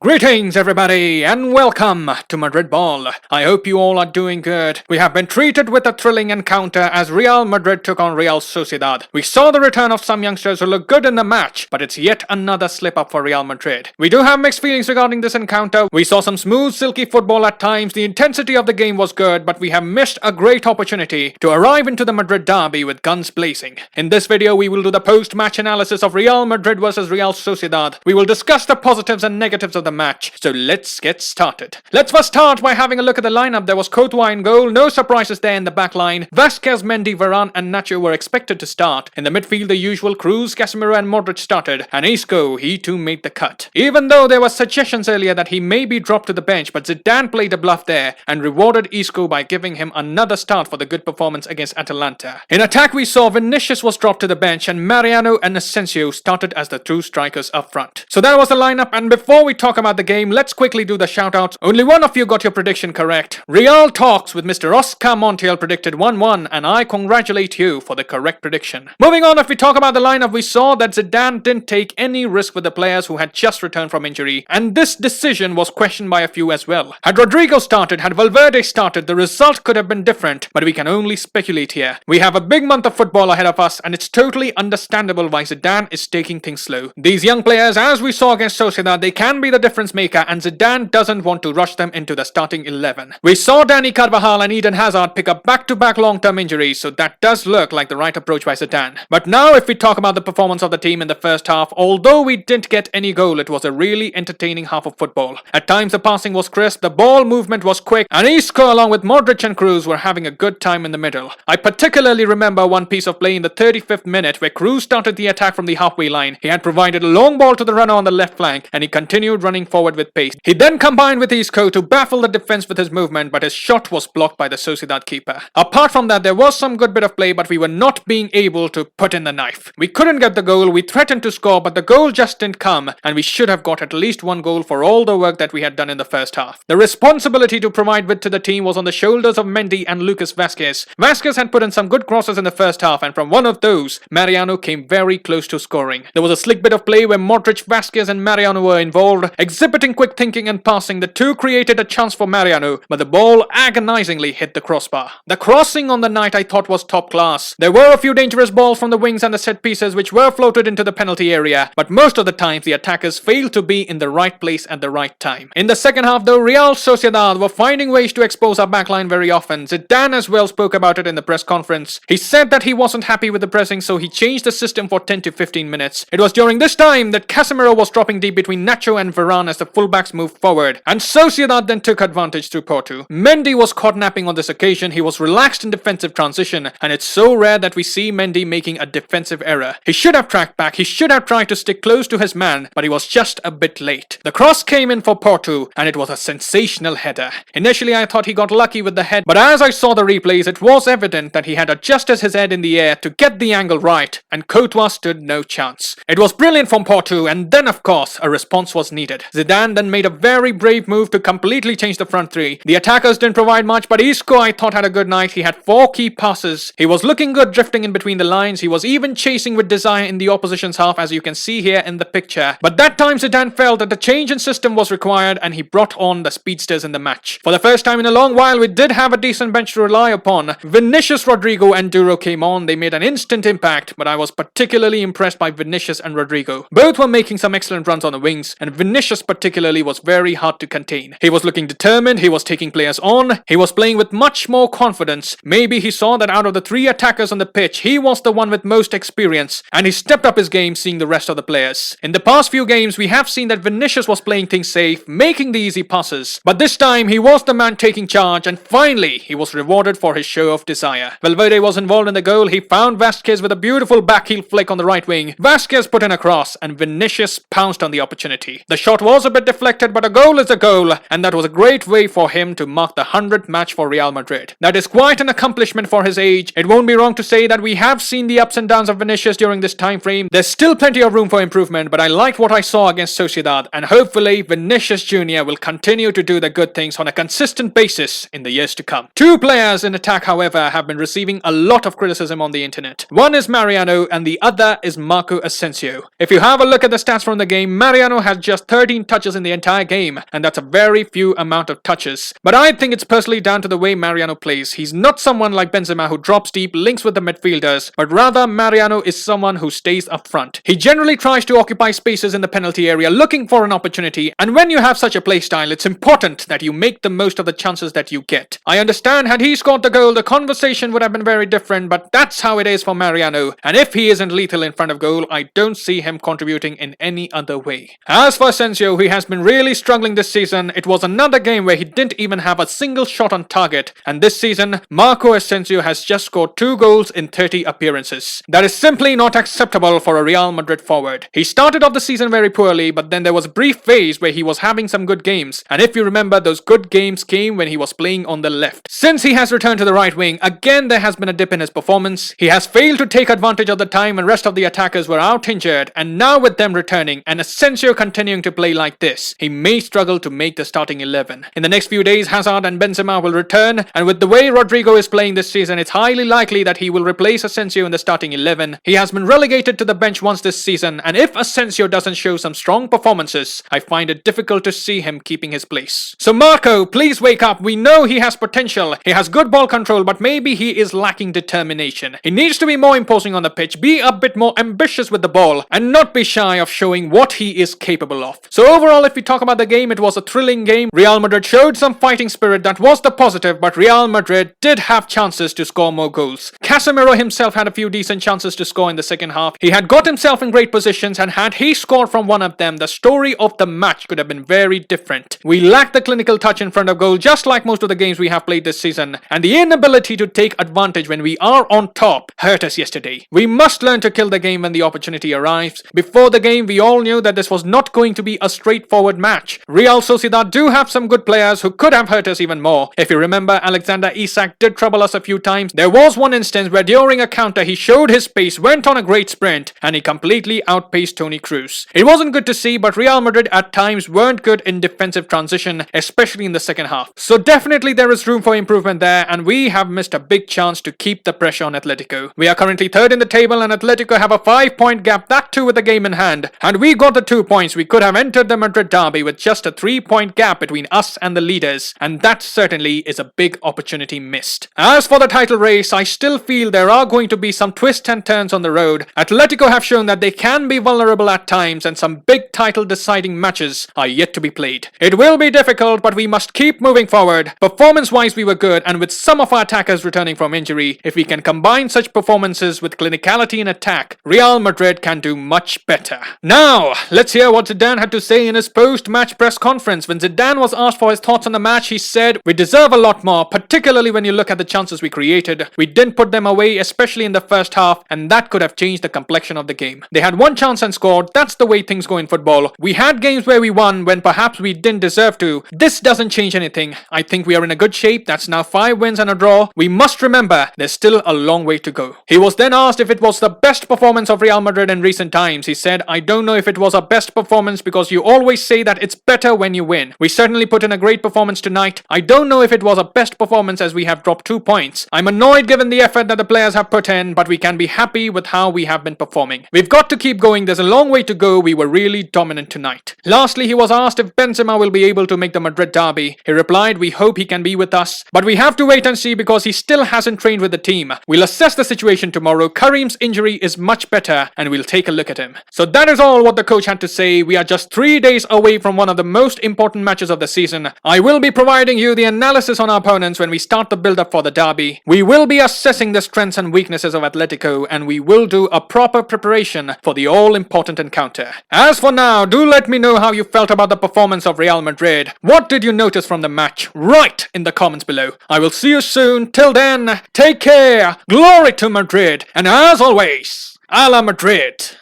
Greetings everybody and welcome to Madrid Ball. I hope you all are doing good. We have been treated with a thrilling encounter as Real Madrid took on Real Sociedad. We saw the return of some youngsters who look good in the match, but it's yet another slip up for Real Madrid. We do have mixed feelings regarding this encounter. We saw some smooth, silky football at times. The intensity of the game was good, but we have missed a great opportunity to arrive into the Madrid derby with guns blazing. In this video, we will do the post-match analysis of Real Madrid versus Real Sociedad. We will discuss the positives and negatives of the match, so let's get started. Let's first start by having a look at the lineup. There was Courtois in goal, no surprises there in the back line. Vasquez, Mendy, Varane and Nacho were expected to start. In the midfield, the usual Cruz, Casemiro and Modric started, and Isco, he too made the cut. Even though there were suggestions earlier that he may be dropped to the bench, but Zidane played a bluff there and rewarded Isco by giving him another start for the good performance against Atalanta. In attack, we saw Vinicius was dropped to the bench and Mariano and Asensio started as the two strikers up front. So that was the lineup, and before we talk about the game, let's quickly do the shoutouts. Only one of you got your prediction correct. Real Talks with Mr. Oscar Montiel predicted 1-1, and I congratulate you for the correct prediction. Moving on, if we talk about the lineup, we saw that Zidane didn't take any risk with the players who had just returned from injury, and this decision was questioned by a few as well. Had Rodrygo started, had Valverde started, the result could have been different, but we can only speculate here. We have a big month of football ahead of us, and it's totally understandable why Zidane is taking things slow. These young players, as we saw against Sociedad, they can be the difference maker, and Zidane doesn't want to rush them into the starting 11. We saw Dani Carvajal and Eden Hazard pick up back-to-back long-term injuries, so that does look like the right approach by Zidane. But now if we talk about the performance of the team in the first half, although we didn't get any goal, it was a really entertaining half of football. At times the passing was crisp, the ball movement was quick, and Isco along with Modric and Cruz were having a good time in the middle. I particularly remember one piece of play in the 35th minute where Cruz started the attack from the halfway line. He had provided a long ball to the runner on the left flank, and he continued running forward with pace. He then combined with Isco to baffle the defense with his movement, but his shot was blocked by the Sociedad keeper. Apart from that, there was some good bit of play, but we were not being able to put in the knife. We couldn't get the goal, we threatened to score, but the goal just didn't come, and we should have got at least one goal for all the work that we had done in the first half. The responsibility to provide width to the team was on the shoulders of Mendy and Lucas Vasquez. Vasquez had put in some good crosses in the first half, and from one of those, Mariano came very close to scoring. There was a slick bit of play where Modric, Vasquez and Mariano were involved, exhibiting quick thinking and passing. The two created a chance for Mariano, but the ball agonizingly hit the crossbar. The crossing on the night I thought was top class. There were a few dangerous balls from the wings and the set pieces which were floated into the penalty area, but most of the times the attackers failed to be in the right place at the right time. In the second half though, Real Sociedad were finding ways to expose our backline very often. Zidane as well spoke about it in the press conference. He said that he wasn't happy with the pressing, so he changed the system for 10 to 15 minutes. It was during this time that Casemiro was dropping deep between Nacho and Varane as the fullbacks moved forward, and Sociedad then took advantage through Porto. Mendy was caught napping on this occasion. He was relaxed in defensive transition, and it's so rare that we see Mendy making a defensive error. He should have tracked back, he should have tried to stick close to his man, but he was just a bit late. The cross came in for Porto, and it was a sensational header. Initially I thought he got lucky with the head, but as I saw the replays, it was evident that he had adjusted his head in the air to get the angle right, and Courtois stood no chance. It was brilliant from Porto, and then of course a response was needed. Zidane then made a very brave move to completely change the front three. The attackers didn't provide much, but Isco I thought had a good night. He had 4 key passes. He was looking good drifting in between the lines. He was even chasing with desire in the opposition's half, as you can see here in the picture. But that time Zidane felt that the change in system was required, and he brought on the speedsters in the match. For the first time in a long while, we did have a decent bench to rely upon. Vinicius, Rodrygo and Duro came on. They made an instant impact, but I was particularly impressed by Vinicius and Rodrygo. Both were making some excellent runs on the wings, and Vinicius particularly was very hard to contain. He was looking determined, he was taking players on, he was playing with much more confidence. Maybe he saw that out of the 3 attackers on the pitch, he was the one with most experience, and he stepped up his game seeing the rest of the players. In the past few games, we have seen that Vinicius was playing things safe, making the easy passes, but this time he was the man taking charge, and finally he was rewarded for his show of desire. Valverde was involved in the goal. He found Vasquez with a beautiful backheel flick on the right wing. Vasquez put in a cross, and Vinicius pounced on the opportunity. The shot was a bit deflected, but a goal is a goal, and that was a great way for him to mark the 100th match for Real Madrid. That is quite an accomplishment for his age. It won't be wrong to say that we have seen the ups and downs of Vinicius during this time frame. There's still plenty of room for improvement, but I liked what I saw against Sociedad, and hopefully Vinicius Junior will continue to do the good things on a consistent basis in the years to come. 2 players in attack, however, have been receiving a lot of criticism on the internet. One is Mariano, and the other is Marco Asensio. If you have a look at the stats from the game, Mariano has just 30 13 touches in the entire game, and that's a very few amount of touches. But I think it's personally down to the way Mariano plays. He's not someone like Benzema who drops deep, links with the midfielders, but rather Mariano is someone who stays up front. He generally tries to occupy spaces in the penalty area looking for an opportunity, and when you have such a playstyle, it's important that you make the most of the chances that you get. I understand had he scored the goal, the conversation would have been very different, but that's how it is for Mariano, and if he isn't lethal in front of goal, I don't see him contributing in any other way. As for Asensio, he has been really struggling this season. It was another game where he didn't even have a single shot on target, and this season, Marco Asensio has just scored 2 goals in 30 appearances. That is simply not acceptable for a Real Madrid forward. He started off the season very poorly, but then there was a brief phase where he was having some good games, and if you remember, those good games came when he was playing on the left. Since he has returned to the right wing, again there has been a dip in his performance. He has failed to take advantage of the time when rest of the attackers were out injured, and now with them returning and Asensio continuing to play like this, he may struggle to make the starting 11. In the next few days, Hazard and Benzema will return, and with the way Rodrygo is playing this season, it's highly likely that he will replace Asensio in the starting 11. He has been relegated to the bench once this season, and if Asensio doesn't show some strong performances, I find it difficult to see him keeping his place. So Marco, please wake up. We know he has potential. He has good ball control, but maybe he is lacking determination. He needs to be more imposing on the pitch, be a bit more ambitious with the ball, and not be shy of showing what he is capable of. So overall, if we talk about the game, it was a thrilling game. Real Madrid showed some fighting spirit, that was the positive, but Real Madrid did have chances to score more goals. Casemiro himself had a few decent chances to score in the second half. He had got himself in great positions, and had he scored from one of them, the story of the match could have been very different. We lacked the clinical touch in front of goal, just like most of the games we have played this season, and the inability to take advantage when we are on top hurt us yesterday. We must learn to kill the game when the opportunity arrives. Before the game, we all knew that this was not going to be a straightforward match. Real Sociedad do have some good players who could have hurt us even more. If you remember, Alexander Isak did trouble us a few times. There was one instance where during a counter he showed his pace, went on a great sprint, and he completely outpaced Toni Kroos. It wasn't good to see, but Real Madrid at times weren't good in defensive transition, especially in the second half. So definitely there is room for improvement there, and we have missed a big chance to keep the pressure on Atletico. We are currently third in the table, and Atletico have a 5-point gap, that too with the game in hand. And we got the 2 points. We could have entered the Madrid derby with just a 3-point gap between us and the leaders, and that certainly is a big opportunity missed. As for the title race, I still feel there are going to be some twists and turns on the road. Atletico have shown that they can be vulnerable at times, and some big title deciding matches are yet to be played. It will be difficult, but we must keep moving forward. Performance-wise, we were good, and with some of our attackers returning from injury, if we can combine such performances with clinicality in attack, Real Madrid can do much better. Now, let's hear what Zidane had to say in his post-match press conference. When Zidane was asked for his thoughts on the match, he said, "We deserve a lot more, particularly when you look at the chances we created. We didn't put them away, especially in the first half, and that could have changed the complexion of the game. They had one chance and scored. That's the way things go in football. We had games where we won when perhaps we didn't deserve to. This doesn't change anything. I think we are in a good shape. That's now 5 wins and a draw. We must remember there's still a long way to go." He was then asked if it was the best performance of Real Madrid in recent times. He said, "I don't know if it was our best performance because you always say that it's better when you win. We certainly put in a great performance tonight. I don't know if it was our best performance as we have dropped 2 points. I'm annoyed given the effort that the players have put in, but we can be happy with how we have been performing. We've got to keep going. There's a long way to go. We were really dominant tonight." Lastly, he was asked if Benzema will be able to make the Madrid derby. He replied, "We hope he can be with us, but we have to wait and see because he still hasn't trained with the team. We'll assess the situation tomorrow. Karim's injury is much better and we'll take a look at him." So that is all what the coach had to say. We are just 3 days away from one of the most important matches of the season. I will be providing you the analysis on our opponents when we start the build-up for the derby. We will be assessing the strengths and weaknesses of Atletico, and we will do a proper preparation for the all-important encounter. As for now, do let me know how you felt about the performance of Real Madrid. What did you notice from the match? Write in the comments below. I will see you soon. Till then, take care, glory to Madrid, and as always, a la Madrid.